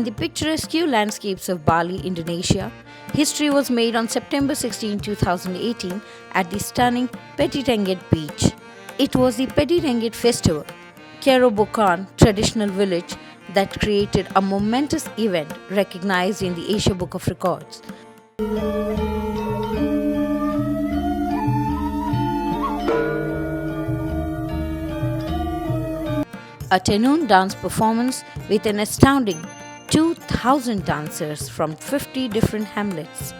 In the picturesque landscapes of Bali, Indonesia, history was made on September 16, 2018 at the stunning Petitenget Beach. It was the Petitenget Festival, Kerobokan traditional village, that created a momentous event recognized in the Asia Book of Records. A Tenun dance performance with an astounding 2,000 dancers from 50 different hamlets.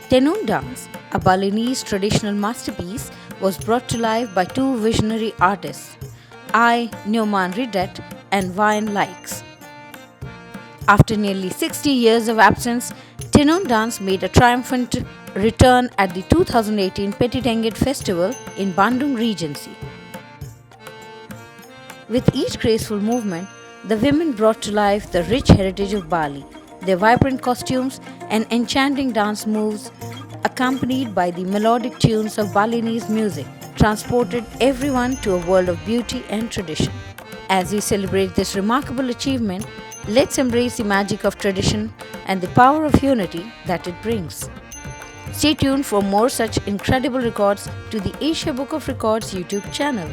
Tenundance, a Balinese traditional masterpiece, was brought to life by two visionary artists, Nyoman Ridet and Wayan. After nearly 60 years of absence, Tenundance made a triumphant return at the 2018 Petitenget Festival in Bandung Regency. With each graceful movement, the women brought to life the rich heritage of Bali. Their vibrant costumes and enchanting dance moves, accompanied by the melodic tunes of Balinese music, transported everyone to a world of beauty and tradition. As we celebrate this remarkable achievement, let's embrace the magic of tradition and the power of unity that it brings. Stay tuned for more such incredible records to the Asia Book of Records YouTube channel.